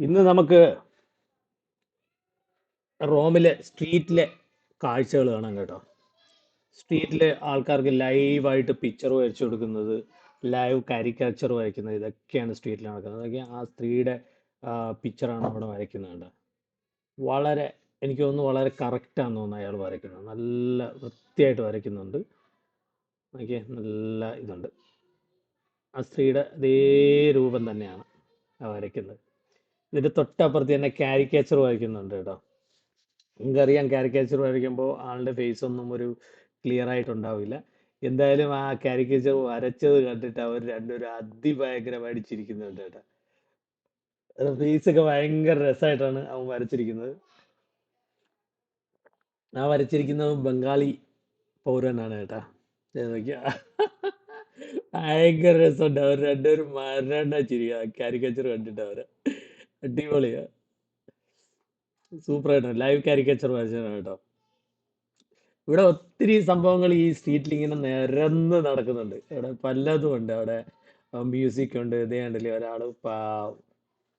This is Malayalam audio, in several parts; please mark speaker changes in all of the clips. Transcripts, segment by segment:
Speaker 1: ഇന്ന് നമുക്ക് റോമിലെ സ്ട്രീറ്റിലെ കാഴ്ചകൾ കാണാം കേട്ടോ. സ്ട്രീറ്റിലെ ആൾക്കാർക്ക് ലൈവായിട്ട് പിക്ചർ വരച്ചു കൊടുക്കുന്നത്, ലൈവ് കാരിക്കാച്ചർ വരയ്ക്കുന്നത്, ഇതൊക്കെയാണ് സ്ട്രീറ്റിൽ നടക്കുന്നത്. അതൊക്കെ ആ സ്ത്രീയുടെ പിക്ചറാണ് അവിടെ വരയ്ക്കുന്നത് കേട്ടോ. വളരെ എനിക്ക് തോന്നുന്നു വളരെ കറക്റ്റാന്ന് തോന്നുന്നു അയാൾ വരയ്ക്കുന്നത്. നല്ല വൃത്തിയായിട്ട് വരയ്ക്കുന്നുണ്ട്. എനിക്ക് നല്ല ഇതുണ്ട്. ആ സ്ത്രീയുടെ അതേ രൂപം തന്നെയാണ് ആ വരയ്ക്കുന്നത്. ഇതിന്റെ തൊട്ടപ്പുറത്ത് തന്നെ കാരിക്കേച്ചർ വരയ്ക്കുന്നുണ്ട് കേട്ടോ. നിങ്ങൾക്കറിയാം കാരിക്കേച്ചർ വരയ്ക്കുമ്പോൾ ആളുടെ ഫേസ് ഒന്നും ഒരു ക്ലിയർ ആയിട്ടുണ്ടാവില്ല. എന്തായാലും ആ കാരിക്കേച്ചർ വരച്ചത് കണ്ടിട്ട് അവർ രണ്ടുപേരും അതിഭയങ്കരമായിട്ട് ചിരിക്കുന്നുണ്ട് കേട്ടോ. ഫേസ് ഒക്കെ ഭയങ്കര രസമായിട്ടാണ് അവൻ വരച്ചിരിക്കുന്നത്. ആ വരച്ചിരിക്കുന്നത് ബംഗാളി പൗരനാണ് കേട്ടാ. നോക്കിയാ ഭയങ്കര രസമുണ്ട്. അവർ രണ്ടുപേരും മരണ ചിരിക്കുക കാരിക്കേച്ചർ കണ്ടിട്ട്. അവരെ അടിപൊളിയാ. സൂപ്പറായിട്ടാണ് ലൈവ് കാരിക്കേച്ചർ വരച്ചതാണ് കേട്ടോ. ഇവിടെ ഒത്തിരി സംഭവങ്ങൾ ഈ സ്ട്രീറ്റിൽ ഇങ്ങനെ നിരന്ന് നടക്കുന്നുണ്ട്. ഇവിടെ പലതും ഉണ്ട്. അവിടെ മ്യൂസിക് ഉണ്ട്. ഇതേ കണ്ടില്ലേ ഒരാൾ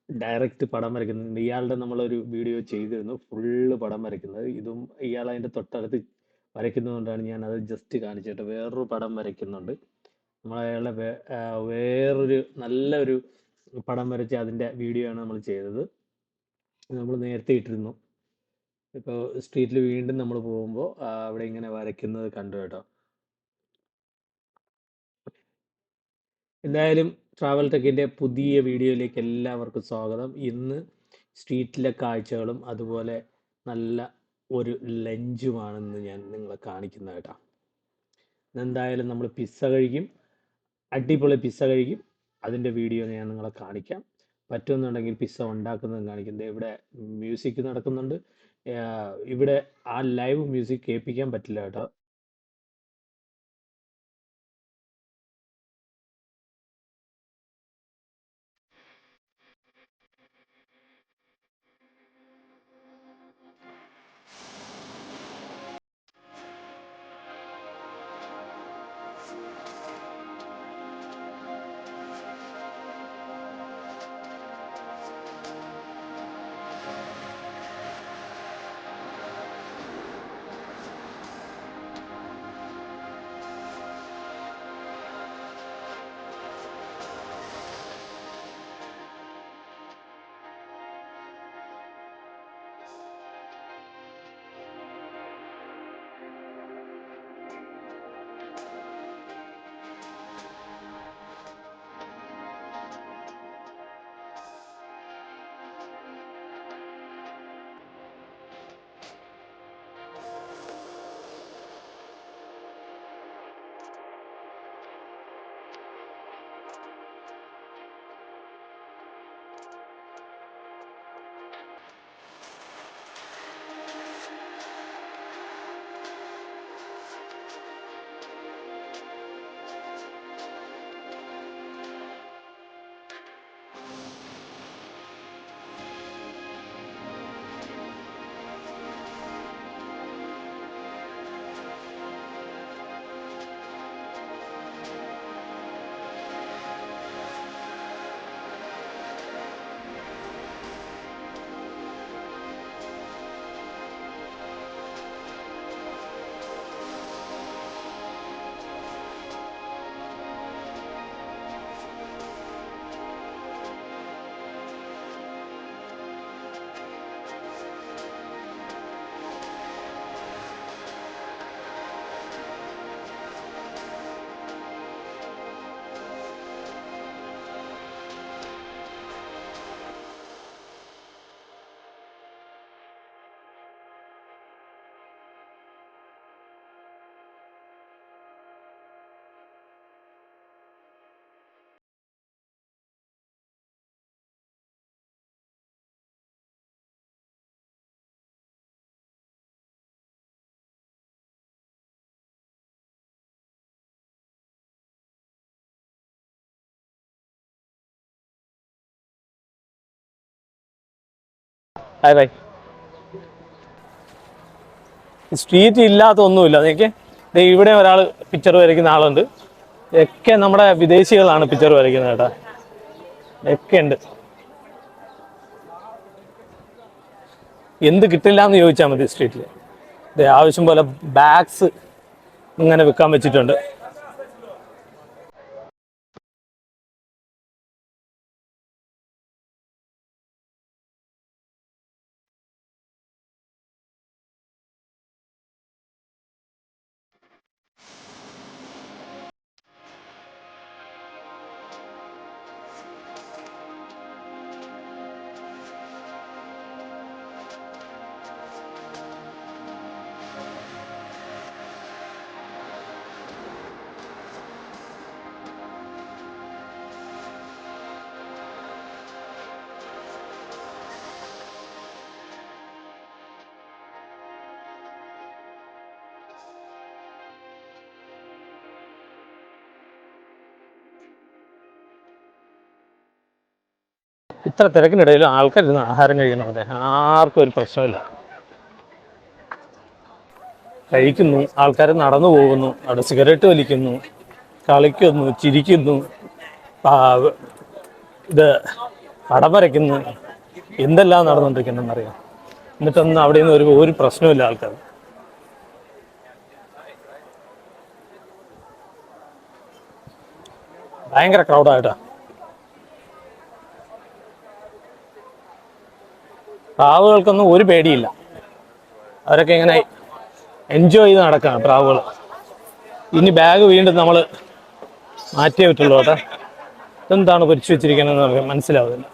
Speaker 1: ഡയറക്റ്റ് പടം വരയ്ക്കുന്നുണ്ട്. ഇയാളുടെ നമ്മളൊരു വീഡിയോ ചെയ്തിരുന്നു, ഫുള്ള് പടം വരയ്ക്കുന്നത്. ഇതും ഇയാൾ അതിന്റെ തൊട്ടടുത്ത് വരയ്ക്കുന്നതുകൊണ്ടാണ് ഞാൻ അത് ജസ്റ്റ് കാണിച്ചിട്ട്. വേറൊരു പടം വരയ്ക്കുന്നുണ്ട്. നമ്മൾ അയാളുടെ വേറൊരു നല്ലൊരു പടം വരച്ച് അതിന്റെ വീഡിയോ ആണ് നമ്മൾ ചെയ്തത്. നമ്മൾ നേരത്തെ ഇട്ടിരുന്നു. ഇപ്പോൾ സ്ട്രീറ്റിൽ വീണ്ടും നമ്മൾ പോകുമ്പോൾ അവിടെ ഇങ്ങനെ വരയ്ക്കുന്നത് കണ്ടു കേട്ടോ. എന്തായാലും ട്രാവൽ ടെക്കിൻ്റെ പുതിയ വീഡിയോയിലേക്ക് എല്ലാവർക്കും സ്വാഗതം. ഇന്ന് സ്ട്രീറ്റിലെ കാഴ്ചകളും അതുപോലെ നല്ല ഒരു ലഞ്ചുമാണെന്ന് ഞാൻ നിങ്ങളെ കാണിക്കുന്നത് കേട്ടോ. എന്തായാലും നമ്മൾ പിസ്സ കഴിക്കും, അടിപൊളി പിസ്സ കഴിക്കും. അതിൻ്റെ വീഡിയോ ഞാൻ നിങ്ങളെ കാണിക്കാം. പറ്റുമെന്നുണ്ടെങ്കിൽ പിസ്സ ഉണ്ടാക്കുന്നതും കാണിക്കും. ദേ ഇവിടെ മ്യൂസിക് നടക്കുന്നുണ്ട്. ഇവിടെ ആ ലൈവ് മ്യൂസിക് കേൾപ്പിക്കാൻ പറ്റില്ല കേട്ടോ. Hi bye. സ്ട്രീറ്റ് ഇല്ലാത്ത ഒന്നുമില്ല. അതൊക്കെ ഇവിടെ ഒരാൾ പിക്ചർ വരയ്ക്കുന്ന ആളുണ്ട്. ഒക്കെ നമ്മുടെ വിദേശികളാണ് പിക്ചർ വരയ്ക്കുന്നത് കേട്ടോ. ഒക്കെ ഉണ്ട്. എന്ത് കിട്ടില്ല എന്ന് ചോദിച്ചാൽ മതി സ്ട്രീറ്റിൽ. ആവശ്യം പോലെ ബാഗ്സ് ഇങ്ങനെ വിൽക്കാൻ വെച്ചിട്ടുണ്ട്. ഇത്ര തിരക്കിനിടയിലും ആൾക്കാർ ഇരുന്ന് ആഹാരം കഴിക്കണമെന്നേ ആർക്കും ഒരു പ്രശ്നമില്ല. കഴിക്കുന്നു, ആൾക്കാർ നടന്നു പോകുന്നു, അവിടെ സിഗരറ്റ് വലിക്കുന്നു, കളിക്കുന്നു, ചിരിക്കുന്നു, ഇത് പടം വരയ്ക്കുന്നു, എന്തെല്ലാം നടന്നുകൊണ്ടിരിക്കുന്നറിയാം. എന്നിട്ടൊന്നും അവിടെ നിന്ന് ഒരു പ്രശ്നമില്ല ആൾക്കാർ. ഭയങ്കര ക്രൗഡായിട്ടാ. പ്രാവുകൾക്കൊന്നും ഒരു പേടിയില്ല, അവരൊക്കെ ഇങ്ങനെ എൻജോയ് ചെയ്ത് നടക്കുകയാണ് പ്രാവുകൾ. ഇനി ബാഗ് വീണ്ടും നമ്മൾ മാറ്റിയേ പറ്റുള്ളൂ കേട്ടോ. എന്താണ് പൊരിച്ചു വെച്ചിരിക്കണമെന്ന് നമുക്ക് മനസ്സിലാവുന്നില്ല.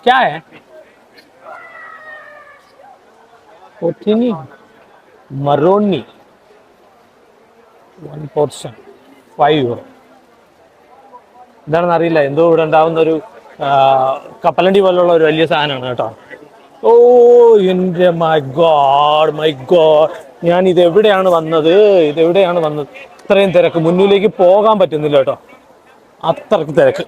Speaker 1: क्या है पोथिनी मरोनी 1 portion 5 euro. എന്താണെന്ന് അറിയില്ല, എന്തോ ഇവിടെ ഉണ്ടാവുന്ന ഒരു കപ്പലണ്ടി പോലുള്ള ഒരു വലിയ സാധനമാണ് കേട്ടോ. ഓ എൻ്റെ മൈ ഗോഡ്, ഞാൻ ഇതെവിടെയാണ് വന്നത്? ഇത്രയും തിരക്ക്, മുന്നിലേക്ക് പോകാൻ പറ്റുന്നില്ല കേട്ടോ, അത്രക്ക് തിരക്ക്.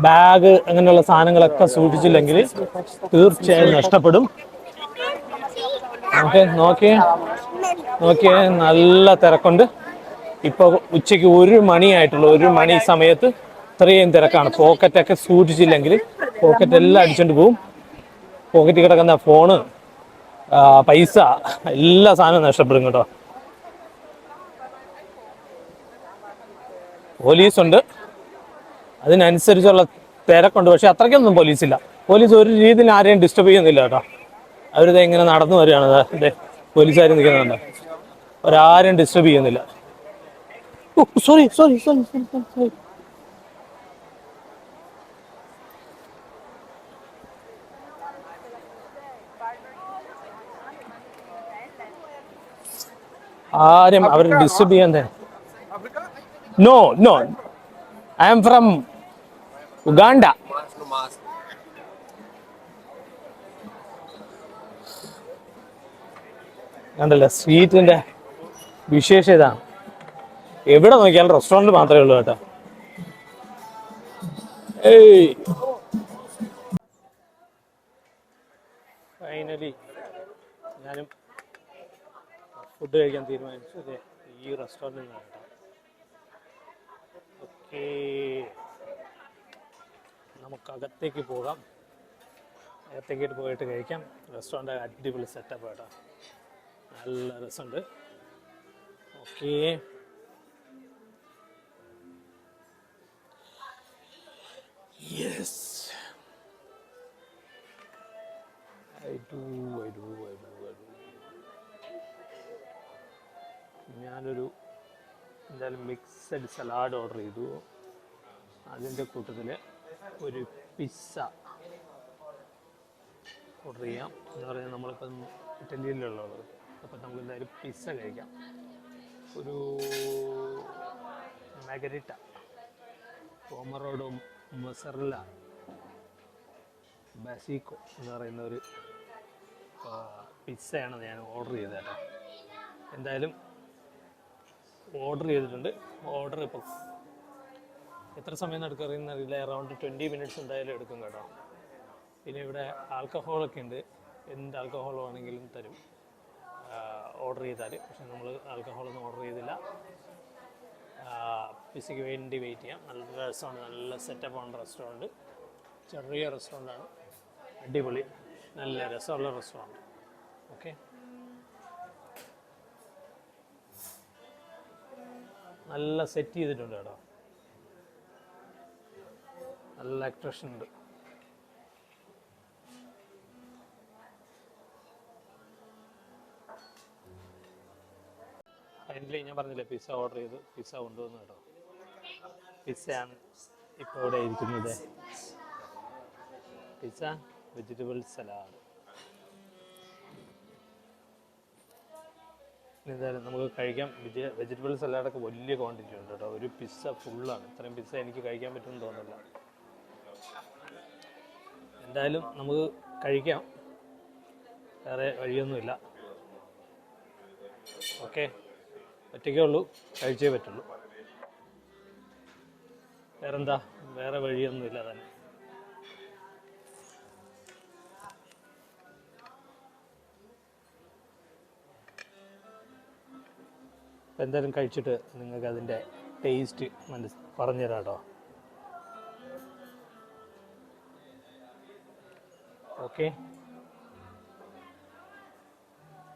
Speaker 1: ബാഗ് അങ്ങനെയുള്ള സാധനങ്ങളൊക്കെ സൂക്ഷിച്ചില്ലെങ്കിൽ തീർച്ചയായും നഷ്ടപ്പെടും. നോക്കിയേ നല്ല തിരക്കുണ്ട്. ഇപ്പോൾ ഉച്ചയ്ക്ക് 1 മണിയായിട്ടുള്ളൂ. 1 മണി സമയത്ത് ഇത്രയും തിരക്കാണ്. പോക്കറ്റൊക്കെ സൂക്ഷിച്ചില്ലെങ്കിൽ പോക്കറ്റ് എല്ലാം അടിച്ചുകൊണ്ട് പോവും. പോക്കറ്റിൽ കിടക്കുന്ന ഫോണ്, പൈസ, എല്ലാ സാധനവും നഷ്ടപ്പെടും കേട്ടോ. പോലീസുണ്ട്, അതിനനുസരിച്ചുള്ള തിരക്കുണ്ട്. പക്ഷെ അത്രയ്ക്കൊന്നും പോലീസില്ല. പോലീസ് ഒരു രീതിയിൽ ആരെയും ഡിസ്റ്റർബ് ചെയ്യുന്നില്ല കേട്ടോ. അവരിത് ഇങ്ങനെ നടന്നു വരികയാണ്. പോലീസുകാർ നിൽക്കുന്നുണ്ട്, അവരാരും ഡിസ്റ്റർബ് ചെയ്യുന്നില്ല. സോറി. ആരും അവർ ഡിസ്റ്റർബ് ചെയ്യാൻ. No, I am from Uganda. കണ്ടല്ലോ സ്ട്രീറ്റിന്റെ വിശേഷം ഇതാണ്. എവിടെ നോക്കിയാലും റെസ്റ്റോറൻറ്റ് മാത്രമേ ഉള്ളൂ കേട്ടോ. ഫൈനലി ഞാനും ഫുഡ് കഴിക്കാൻ തീരുമാനിച്ചു. ഈ റെസ്റ്റോറൻറ്റിൽ നിന്നാണ് കേട്ടോ. ഓക്കേ, നമുക്കകത്തേക്ക് പോകാം. അകത്തേക്കിട്ട് പോയിട്ട് കഴിക്കാം. റെസ്റ്റോറൻറ്റ് അടിപൊളി സെറ്റപ്പ് കേട്ടോ, നല്ല രസമുണ്ട്. Okay, yes, I do. ഞാനൊരു എന്തായാലും മിക്സഡ് സലാഡ് ഓർഡർ ചെയ്തു. അതിൻ്റെ കൂട്ടത്തിൽ ഒരു പിസ്സ ഓർഡർ ചെയ്യാം. എന്ന് പറഞ്ഞാൽ നമ്മളിപ്പം ഇറ്റലിയിലുള്ളത്, അപ്പം നമുക്ക് എന്തായാലും പിസ്സ കഴിക്കാം. ഒരു മാഗരിറ്റ പോമറോഡോ മൊസറല്ല ബസിക്കോ എന്ന് പറയുന്ന ഒരു പിസ്സയാണ് ഞാൻ ഓർഡർ ചെയ്തത് കേട്ടോ. എന്തായാലും ഓർഡർ ചെയ്തിട്ടുണ്ട്. ഓർഡർ ഇപ്പോൾ എത്ര സമയം നടക്കുന്നറിയില്ല, അറൗണ്ട് 20 minutes എന്തായാലും എടുക്കും കേട്ടോ. പിന്നെ ഇവിടെ ആൽക്കഹോളൊക്കെ ഉണ്ട്, എന്ത് ആൽക്കഹോൾ വേണമെങ്കിലും തരും. ഓർഡർ ചെയ്താൽ. പക്ഷെ നമ്മൾ ആൽക്കഹോളൊന്നും ഓർഡർ ചെയ്തില്ല. പിസയ്ക്ക് വേണ്ടി വെയിറ്റ് ചെയ്യാം. നല്ല രസമാണ്, നല്ല സെറ്റപ്പാണ് റെസ്റ്റോറൻറ്റ്. ചെറിയ റെസ്റ്റോറൻ്റാണ്, അടിപൊളി, നല്ല രസമുള്ള റെസ്റ്റോറൻറ്റ്. ഓക്കെ, നല്ല സെറ്റ് ചെയ്തിട്ടുണ്ട് കേട്ടോ, നല്ല അട്രാക്ഷൻ ഉണ്ട്. ഫൈനലി ഞാൻ പറഞ്ഞില്ലേ പിസ്സ ഓർഡർ ചെയ്തു, പിസ്സ കൊണ്ടുവന്നു കേട്ടോ. പിസ്സയാണ് ഇപ്പോൾ ഇവിടെ ഇരിക്കുന്നത്. Pizza vegetable salad. എന്തായാലും നമുക്ക് കഴിക്കാം. വെജിറ്റബിൾ സലാഡൊക്കെ വലിയ ക്വാണ്ടിറ്റി ഉണ്ട് കേട്ടോ. ഒരു പിസ്സ ഫുള്ളാണ്. ഇത്രയും പിസ്സ എനിക്ക് കഴിക്കാൻ പറ്റുമെന്ന് തോന്നുന്നില്ല. എന്തായാലും നമുക്ക് കഴിക്കാം, വേറെ വഴിയൊന്നുമില്ല. ഓക്കെ, ഒറ്റയ്ക്കേ ഉള്ളൂ, കഴിച്ചേ പറ്റുള്ളൂ. വേറെന്താ, വേറെ വഴിയൊന്നുമില്ല തന്നെ. എന്തായാലും കഴിച്ചിട്ട് നിങ്ങൾക്ക് അതിൻ്റെ ടേസ്റ്റ് പറഞ്ഞുതരാം കേട്ടോ. ഓക്കെ,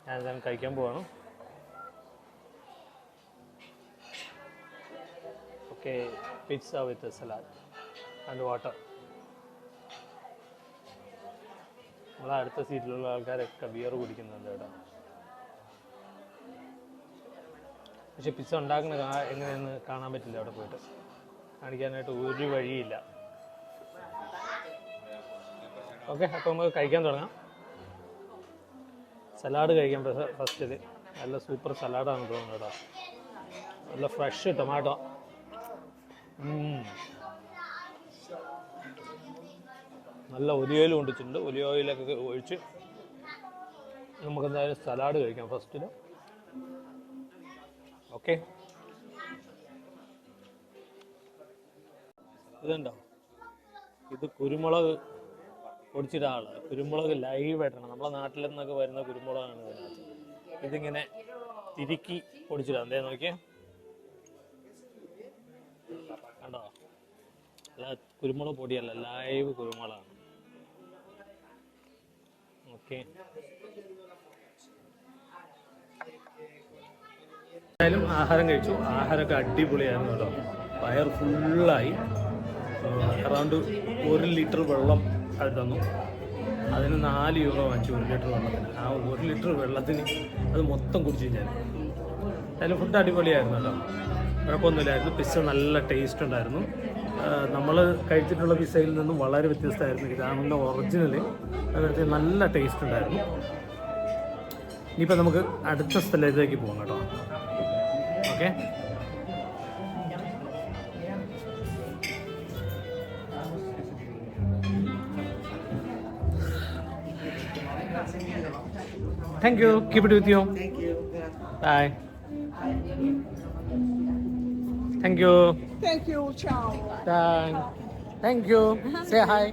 Speaker 1: ഞാൻ എന്തായാലും കഴിക്കാൻ പോവാണ്. Okay, pizza with salad and water. നമ്മളെ അടുത്ത സീറ്റിലുള്ള ആൾക്കാരൊക്കെ ബിയർ കുടിക്കുന്നുണ്ട് കേട്ടോ. പക്ഷെ പിസ്സ ഉണ്ടാക്കുന്ന എങ്ങനെയെന്ന് കാണാൻ പറ്റില്ല, അവിടെ പോയിട്ട് കാണിക്കാനായിട്ട് ഒരു വഴിയില്ല. ഓക്കെ, അപ്പോൾ നമുക്ക് കഴിക്കാൻ തുടങ്ങാം. സലാഡ് കഴിക്കാം ഫസ്റ്റിൽ. നല്ല സൂപ്പർ സലാഡാണ് തോന്നുന്നത് കേട്ടോ. നല്ല ഫ്രഷ് ടൊമാറ്റോ. നല്ല ഒലിവ് ഓയിൽ കൊണ്ടിട്ടുണ്ട്. ഒലിവ് ഓയിലൊക്കെ ഒഴിച്ച് നമുക്കെന്തായാലും സലാഡ് കഴിക്കാം ഫസ്റ്റിൽ. ഓക്കെ, ഇതുണ്ടോ, ഇത് കുരുമുളക് പൊടിച്ചിട്ടാണ്. കുരുമുളക് ലൈവായിട്ടാണ്. നമ്മളെ നാട്ടിൽ നിന്നൊക്കെ വരുന്ന കുരുമുളകാണ് ഇതിനകത്ത്. ഇതിങ്ങനെ തിരുക്കി പൊടിച്ചിട്ടാണ്. എന്തേ നോക്കിയേ, കണ്ടോ, അല്ല കുരുമുളക് പൊടിയല്ല, ലൈവ് കുരുമുളകാണ്. ഓക്കെ, എന്തായാലും ആഹാരം കഴിച്ചു. ആഹാരമൊക്കെ അടിപൊളിയായിരുന്നു കേട്ടോ. വയർ ഫുള്ളായി. അറൗണ്ട് 1 ലിറ്റർ വെള്ളം അത് തന്നു. അതിന് 4 യൂറോ വാങ്ങിച്ചു 1 ലിറ്റർ വെള്ളത്തിന്. ആ 1 ലിറ്റർ വെള്ളത്തിന് അത് മൊത്തം കുടിച്ചു ഞാൻ. അതിൽ ഫുഡ് അടിപൊളിയായിരുന്നു കേട്ടോ, കുഴപ്പമൊന്നുമില്ലായിരുന്നു. പിസ്സ നല്ല ടേസ്റ്റ് ഉണ്ടായിരുന്നു. നമ്മൾ കഴിച്ചിട്ടുള്ള പിസ്സയിൽ നിന്നും വളരെ വ്യത്യസ്തമായിരുന്നു. ഇതാണ് ഒറിജിനൽ. അതിനകത്ത് നല്ല ടേസ്റ്റ് ഉണ്ടായിരുന്നു. ഇനിയിപ്പോൾ നമുക്ക് അടുത്ത സ്ഥലത്തേക്ക് പോകാം കേട്ടോ. Okay, thank you. Keep it with you. Bye. Thank you.
Speaker 2: Thank you. Ciao.
Speaker 1: Thank you. Say hi.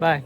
Speaker 1: Bye.